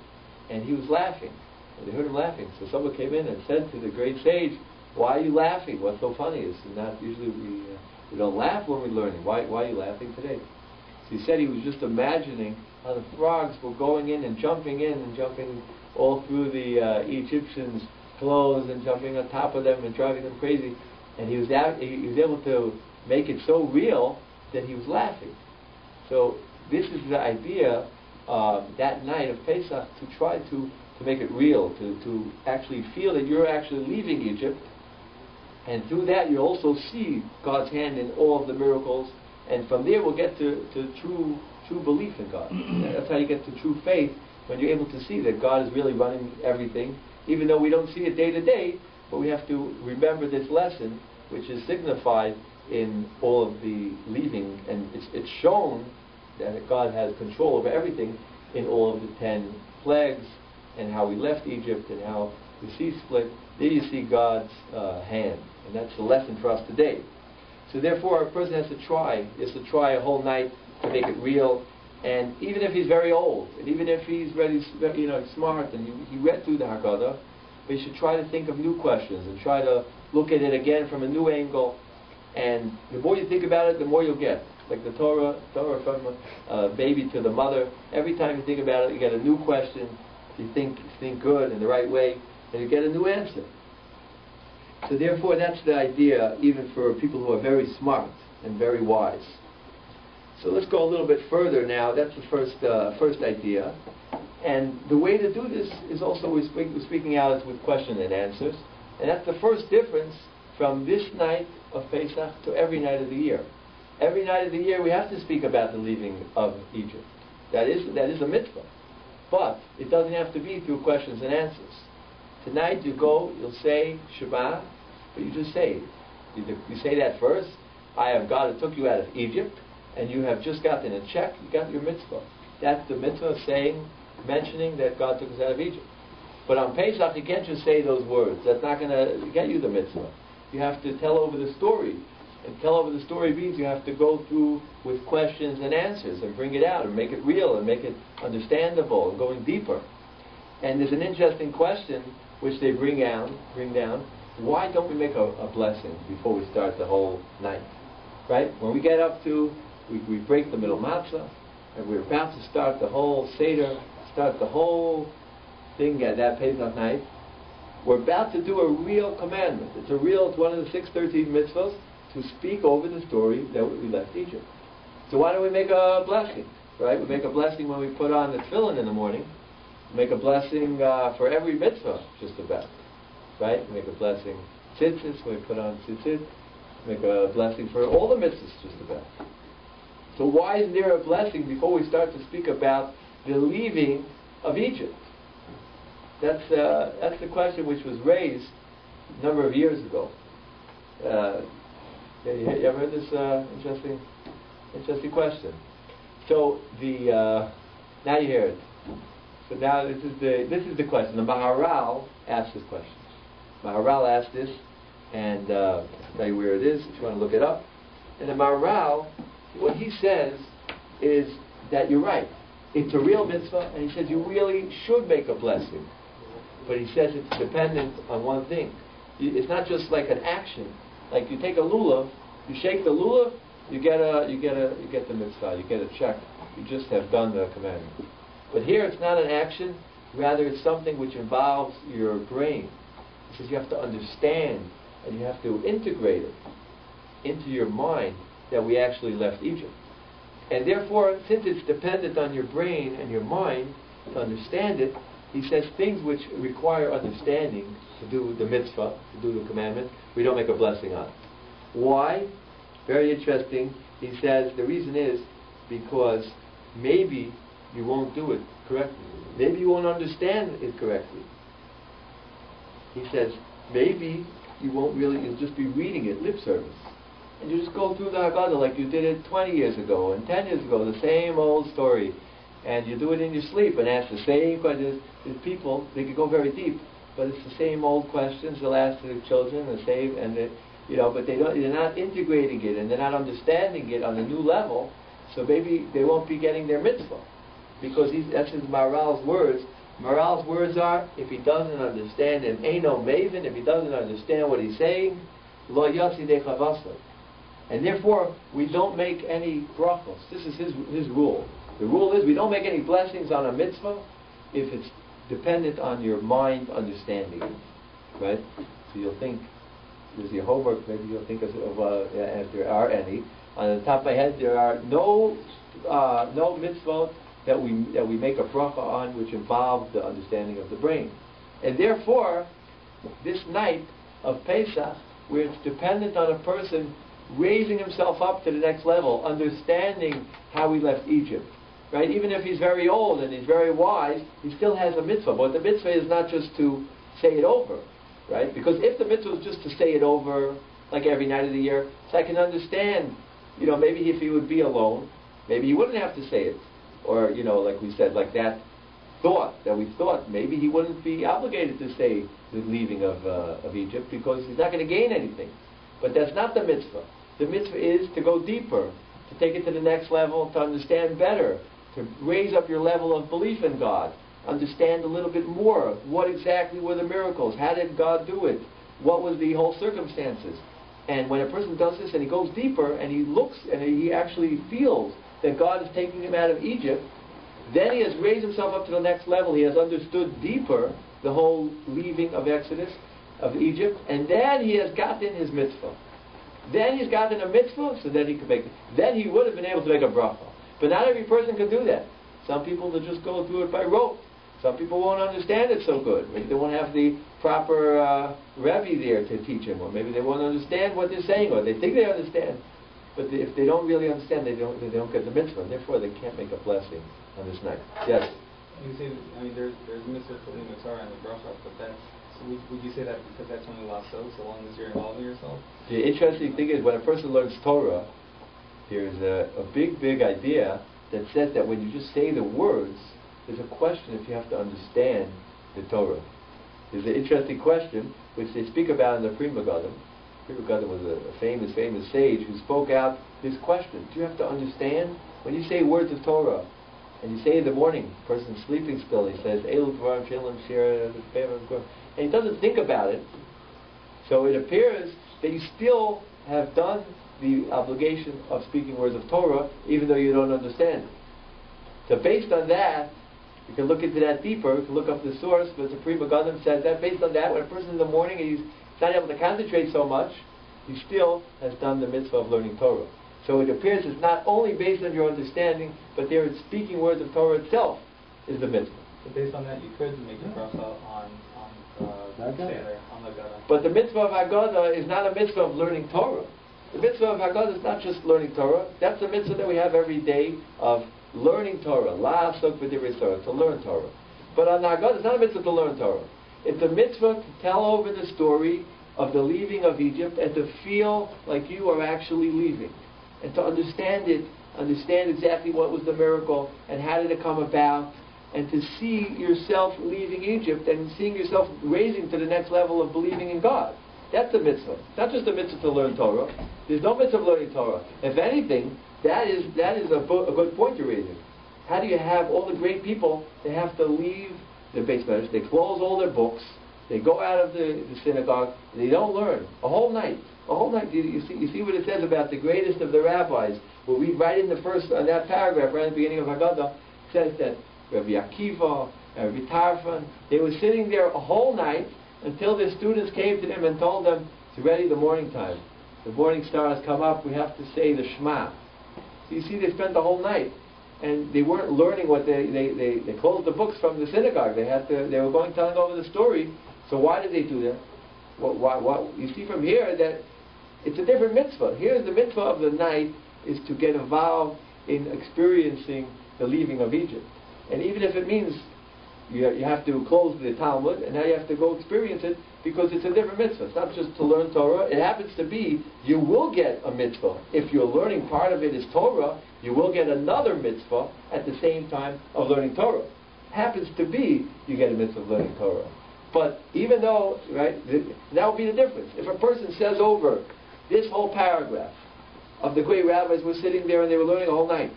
and he was laughing. And they heard him laughing. So someone came in and said to the great sage, "Why are you laughing? What's so funny? It's not usually we don't laugh when we're learning. Why are you laughing today?" So he said he was just imagining how the frogs were going in and jumping all through the Egyptians' clothes and jumping on top of them and driving them crazy. And he was able to make it so real that he was laughing. So this is the idea that night of Pesach, to try to make it real, to actually feel that you're actually leaving Egypt, and through that you also see God's hand in all of the miracles, and from there we'll get to true belief in God. That's how you get to true faith, when you're able to see that God is really running everything, even though we don't see it day to day, but we have to remember this lesson, which is signified in all of the leaving, and it's shown that God has control over everything in all of the 10 plagues, and how we left Egypt, and how the sea split. There you see God's hand, and that's the lesson for us today. So therefore, a person has to try a whole night to make it real. And even if he's very old, and even if he's very, smart, and he read through the Haggadah, but he should try to think of new questions and try to look at it again from a new angle. And the more you think about it, the more you'll get. Like the Torah from a baby to the mother. Every time you think about it, you get a new question. You think good in the right way, and you get a new answer. So therefore, that's the idea, even for people who are very smart and very wise. So let's go a little bit further now. That's the first idea. And the way to do this is also we're speaking out with question and answers. And that's the first difference from this night of Pesach to every night of the year. Every night of the year we have to speak about the leaving of Egypt. That is a mitzvah. But it doesn't have to be through questions and answers. Tonight you'll say Shema, but you just say it. You say that first. I am God who took you out of Egypt, and you have just gotten a check, you got your mitzvah. That's the mitzvah, mentioning that God took us out of Egypt. But on Pesach, you can't just say those words. That's not going to get you the mitzvah. You have to tell over the story. And tell over the story means you have to go through with questions and answers and bring it out and make it real and make it understandable and going deeper. And there's an interesting question which they bring down. Why don't we make a blessing before we start the whole night? Right? When we get up to, we break the middle matzah, and we're about to start the whole Seder, start the whole thing at that Pesach night. We're about to do a real commandment. It's one of the 613 mitzvahs, to speak over the story that we left Egypt. So why don't we make a blessing? Right? We make a blessing when we put on the tefillin in the morning. We make a blessing for every mitzvah, just about. Right? We make a blessing tzitzis when we put on tzitzit. Make a blessing for all the mitzvahs, just about. So why isn't there a blessing before we start to speak about the leaving of Egypt? That's the question which was raised a number of years ago. You ever heard this interesting question? So now you hear it. So now this is the question. The Maharal asked this question. Maharal asked this, and I'll tell you where it is if you want to look it up. And the Maharal, what he says is that you're right. It's a real mitzvah, and he says you really should make a blessing. But he says it's dependent on one thing. It's not just like an action. Like you take a lulav, you shake the lulav, you get the mitzvah, you get a check. You just have done the commandment. But here it's not an action, rather it's something which involves your brain. He says you have to understand and you have to integrate it into your mind that we actually left Egypt. And therefore, since it's dependent on your brain and your mind to understand it, he says things which require understanding to do the mitzvah, to do the commandment, we don't make a blessing on. Why? Very interesting. He says the reason is because maybe you won't do it correctly. Maybe you won't understand it correctly. He says maybe you won't really, you'll just be reading it, lip service. And you just go through the Haggadah like you did it 20 years ago and 10 years ago, the same old story. And you do it in your sleep and ask the same questions. There's people, they can go very deep, but it's the same old questions they'll ask to the children, the same, and but they're not integrating it and they're not understanding it on a new level. So maybe they won't be getting their mitzvah, because that's his Maharal's words. Maharal's words are, if he doesn't understand an Eino Maven, if he doesn't understand what he's saying, Lo Yatsi De Chavasa. And therefore, we don't make any brachos. This is his rule. The rule is we don't make any blessings on a mitzvah if it's dependent on your mind understanding it. Right? So you'll think, there's your homework. Maybe you'll think of if there are any. On the top of my head, there are no mitzvot that we make a bracha on which involve the understanding of the brain, and therefore, this night of Pesach, where it's dependent on a person raising himself up to the next level, understanding how he left Egypt, right? Even if he's very old and he's very wise, he still has a mitzvah. But the mitzvah is not just to say it over, right? Because if the mitzvah was just to say it over, like every night of the year, so I can understand, maybe if he would be alone, maybe he wouldn't have to say it. Or, like we said, like that we thought, maybe he wouldn't be obligated to say the leaving of Egypt because he's not going to gain anything. But that's not the mitzvah. The mitzvah is to go deeper, to take it to the next level, to understand better, to raise up your level of belief in God, understand a little bit more. What exactly were the miracles? How did God do it? What was the whole circumstances? And when a person does this and he goes deeper and he looks and he actually feels that God is taking him out of Egypt, then he has raised himself up to the next level. He has understood deeper the whole leaving of Exodus, of Egypt, and then he has gotten his mitzvah. Then he's gotten a mitzvah, so then he could make it. Then he would have been able to make a bracha. But not every person can do that. Some people will just go through it by rote. Some people won't understand it so good. Maybe they won't have the proper Rebbe there to teach him, or maybe they won't understand what they're saying, or they think they understand. But if they don't really understand, they don't get the mitzvah, and therefore they can't make a blessing on this night. Yes?
You say, there's mitzvah to leave Mitzvah and the bracha, but that's, so would you say that because that's only lasso, so long as you're involving yourself?
The interesting thing is when a person learns Torah, there's a big idea that says that when you just say the words, there's a question if you have to understand the Torah. There's an interesting question which they speak about in the Fri Apr. Fri Apr was a famous sage who spoke out this question. Do you have to understand? When you say words of Torah, and you say in the morning, person's sleeping still, he says, and he doesn't think about it, so it appears that you still have done the obligation of speaking words of Torah, even though you don't understand it. So based on that, you can look into that deeper, you can look up the source, but the Fri Apr says that based on that, when a person in the morning he's not able to concentrate so much, he still has done the mitzvah of learning Torah. So it appears it's not only based on your understanding, but there it's speaking words of Torah itself is the mitzvah.
So based on that, you could make a bracha on the Gada.
But the mitzvah of Haggadah is not a mitzvah of learning Torah. The mitzvah of Haggadah is not just learning Torah. That's the mitzvah that we have every day of learning Torah. La'asok b'divrei Torah, to learn Torah. But on Haggadah, it's not a mitzvah to learn Torah. It's a mitzvah to tell over the story of the leaving of Egypt and to feel like you are actually leaving. And to understand it, understand exactly what was the miracle and how did it come about, and to see yourself leaving Egypt and seeing yourself raising to the next level of believing in God. That's the mitzvah. It's not just a mitzvah to learn Torah. There's no mitzvah of learning Torah. If anything, that is a good point you're raising. How do you have all the great people, they have to leave their base measures, they close all their books, they go out of the synagogue, and they don't learn a whole night. A whole night. You see what it says about the greatest of the rabbis. We'll read right in the first, that paragraph, right at the beginning of Haggadah, it says that Rabbi Akiva, Rabbi Tarfon, they were sitting there a whole night until their students came to them and told them, it's already the morning time. The morning star has come up, we have to say the Shema. So you see, they spent the whole night. And they weren't learning what they closed the books from the synagogue. They were going telling over the story. So why did they do that? You see from here that it's a different mitzvah. Here the mitzvah of the night is to get involved in experiencing the leaving of Egypt. And even if it means you have to close the Talmud and now you have to go experience it because it's a different mitzvah. It's not just to learn Torah. It happens to be you will get a mitzvah. If you're learning part of it is Torah, you will get another mitzvah at the same time of learning Torah. It happens to be you get a mitzvah of learning Torah. But even though, right, that would be the difference. If a person says over this whole paragraph of the great rabbis were sitting there and they were learning a whole night,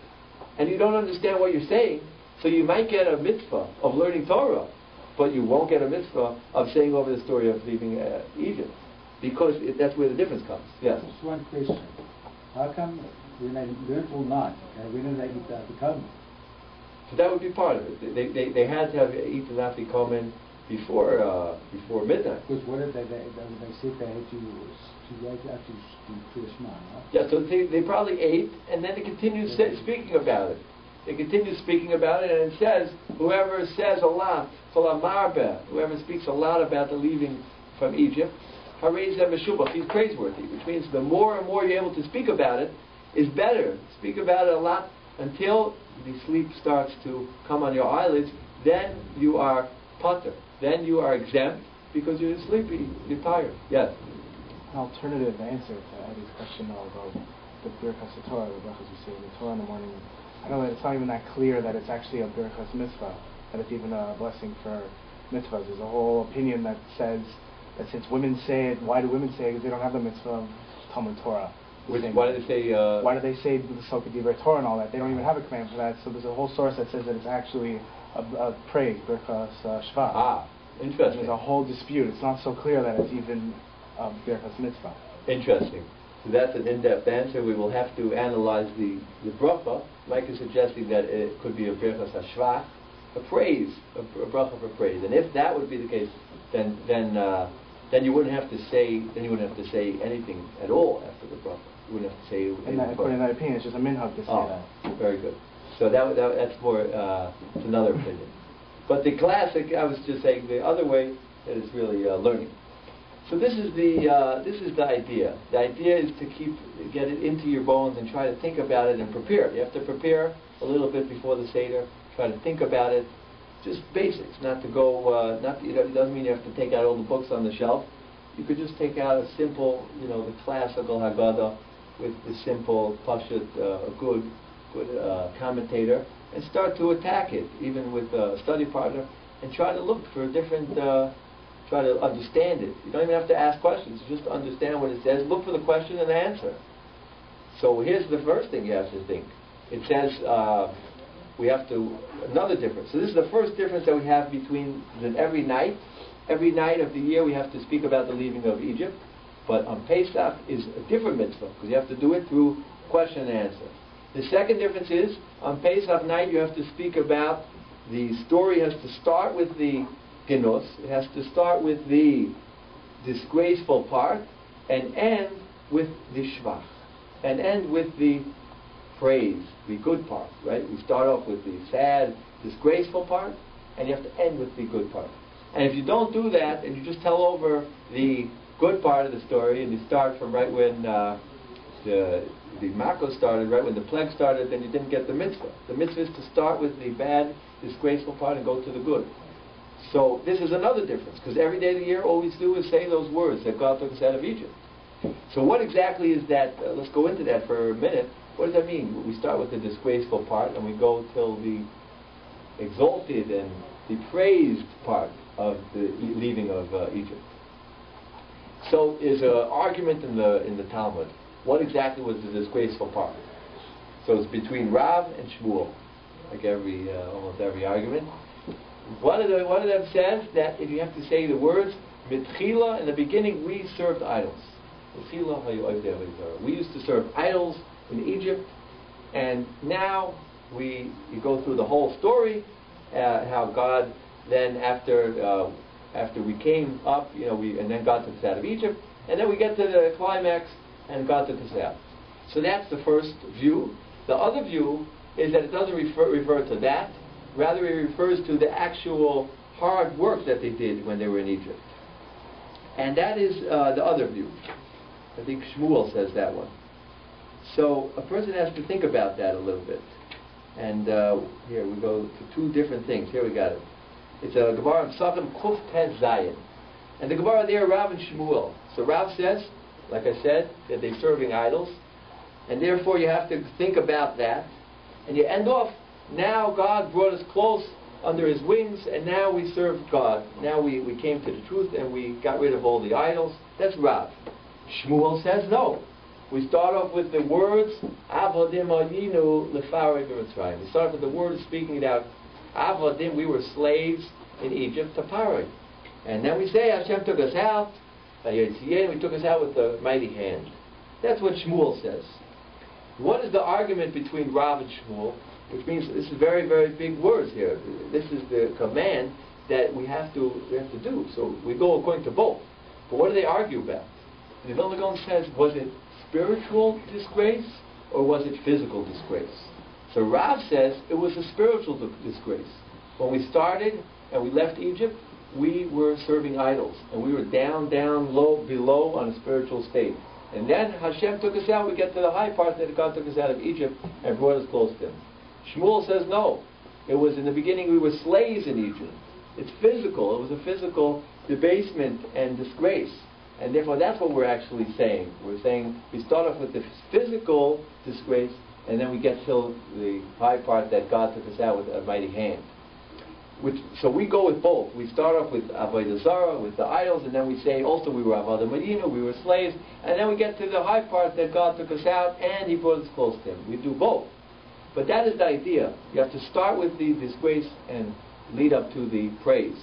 and you don't understand what you're saying, so you might get a mitzvah of learning Torah, but you won't get a mitzvah of saying over the story of leaving Egypt, because that's where the difference comes. Yes?
Just one question. How come when they learned all night, when did they eat the afikomen?
So that would be part of it. They had to have eaten afikomen before midnight.
Because what if they sit there to actually to the Shema, no?
Yeah, so they probably ate, and then they continue speaking about it. They continue speaking about it, and it says, whoever says a lot, whoever speaks a lot about the leaving from Egypt, he's praiseworthy, which means the more and more you're able to speak about it, is better. Speak about it a lot until the sleep starts to come on your eyelids, then you are pater. Then you are exempt because you're sleepy, you're tired. Yes?
An alternative answer to Eddie's question about the Birchas Torah, the brachas we say in the Torah in the morning. I know that it's not even that clear that it's actually a Birchas mitzvah, that it's even a blessing for mitzvahs. There's a whole opinion that says that since women say it, why do women say it? Because they don't have the mitzvah of Talmud Torah.
Why do they say...
why do they say the Soka Divrei Torah and all that? They don't even have a command for that. So there's a whole source that says that it's actually a praise, Birchas Shvat.
Ah, interesting.
There's a whole dispute. It's not so clear that it's even a Birchas mitzvah.
Interesting. So that's an in-depth answer. We will have to analyze the bracha. Mike is suggesting that it could be a Birchas HaShvach, a praise, a bracha for praise. And if that would be the case, then you wouldn't have to say anything at all after the bracha. You wouldn't have to say.
And that, according to that opinion, it's just a minhag to say that.
Very good. So that's more it's another opinion. But the classic, I was just saying the other way, is really learning. So this is the idea. The idea is to get it into your bones and try to think about it and prepare. You have to prepare a little bit before the Seder. Try to think about it. Just basics. Not to go. It doesn't mean you have to take out all the books on the shelf. You could just take out a simple, the classical Haggadah with the simple Pashut, a good commentator, and start to attack it, even with a study partner, and try to look for different. Try to understand it. You don't even have to ask questions. Just understand what it says. Look for the question and the answer. So here's the first thing you have to think. It says another difference. So this is the first difference that we have between that every night of the year we have to speak about the leaving of Egypt. But on Pesach is a different mitzvah because you have to do it through question and answer. The second difference is on Pesach night you have to speak about the story has to start with the Genos. It has to start with the disgraceful part and end with the Shvach. And end with the praise, the good part, right? We start off with the sad, disgraceful part, and you have to end with the good part. And if you don't do that, and you just tell over the good part of the story, and you start from right when the Mako started, right when the plague started, then you didn't get the mitzvah. The mitzvah is to start with the bad, disgraceful part and go to the good. So this is another difference, because every day of the year all we do is say those words that God took us out of Egypt. So what exactly is that? Let's go into that for a minute. What does that mean? We start with the disgraceful part and we go till the exalted and the praised part of the leaving of Egypt. So is an argument in the Talmud. What exactly was the disgraceful part? So it's between Rav and Shmuel, like almost every argument. One of them says that if you have to say the words mitchila, in the beginning we served idols. We used to serve idols in Egypt, and now you go through the whole story, how God then after we came up, and then God took us out of Egypt, and then we get to the climax, and God took us out. So that's the first view. The other view is that it doesn't refer to that. Rather, it refers to the actual hard work that they did when they were in Egypt. And that is the other view. I think Shmuel says that one. So a person has to think about that a little bit. And here we go to two different things. Here we got it. It's a Gemara Pesachim Kuf Tes Zayin. And the Gemara there, Rav and Shmuel. So Rav says, like I said, that they're serving idols. And therefore you have to think about that. And you end off, now God brought us close under His wings, and now we serve God. Now we came to the truth, and we got rid of all the idols. That's Rav. Shmuel says no. We start off with the words, Avodim ayinu lefarei b'Mitzrayim. We start with the words speaking about Avodim, we were slaves in Egypt to Paroi. And then we say Hashem took us out, we took us out with a mighty hand. That's what Shmuel says. What is the argument between Rav and Shmuel? Which means this is very, very big words here. This is the command that we have to do. So we go according to both. But what do they argue about? And the Vilna Gaon says, was it spiritual disgrace or was it physical disgrace? So Rav says it was a spiritual disgrace. When we started and we left Egypt, we were serving idols, and we were down, low, below on a spiritual state. And then Hashem took us out. We get to the high part that God took us out of Egypt and brought us close to Him. Shmuel says no. It was in the beginning we were slaves in Egypt. It's physical. It was a physical debasement and disgrace. And therefore that's what we're actually saying. We're saying we start off with the physical disgrace, and then we get to the high part that God took us out with a mighty hand. So we go with both. We start off with Avodah Zarah, with the idols, and then we say also we were Avodah Medina, we were slaves, and then we get to the high part that God took us out and He brought us close to Him. We do both. But that is the idea. You have to start with the disgrace and lead up to the praise,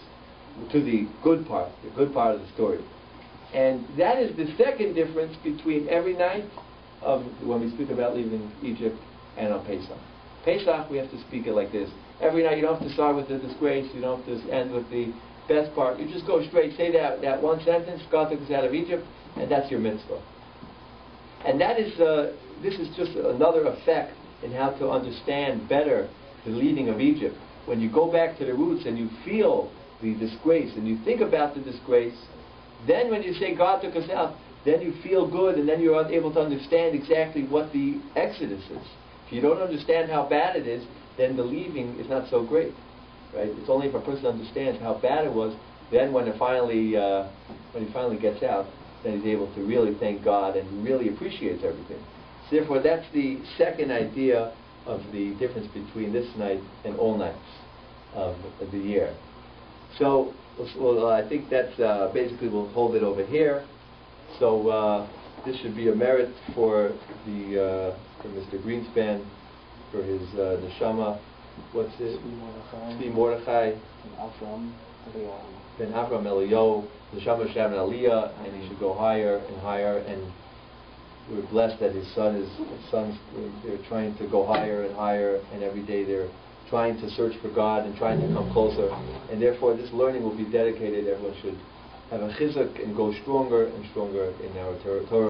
to the good part of the story. And that is the second difference between every night of when we speak about leaving Egypt and on Pesach. Pesach, we have to speak it like this. Every night you don't have to start with the disgrace, you don't have to end with the best part. You just go straight, say that one sentence, God took us out of Egypt, and that's your mitzvah. And that is, this is just another effect in how to understand better the leaving of Egypt. When you go back to the roots and you feel the disgrace and you think about the disgrace, then when you say God took us out, then you feel good, and then you're able to understand exactly what the Exodus is. If you don't understand how bad it is, then the leaving is not so great, right? It's only if a person understands how bad it was, then when he finally gets out, then he's able to really thank God and really appreciates everything. So therefore, that's the second idea of the difference between this night and all nights of the year. So, I think that's basically we'll hold it over here. So this should be a merit for Mr. Greenspan, for his neshama. What's it? Tzvi Mordechai. Ben Avram Eliyahu. Neshama Shem Aliyah, and he should go higher and higher. And we're blessed that his sons they're trying to go higher and higher, and every day they're trying to search for God and trying to come closer. And therefore, this learning will be dedicated. Everyone should have a chizuk and go stronger and stronger in our Torah.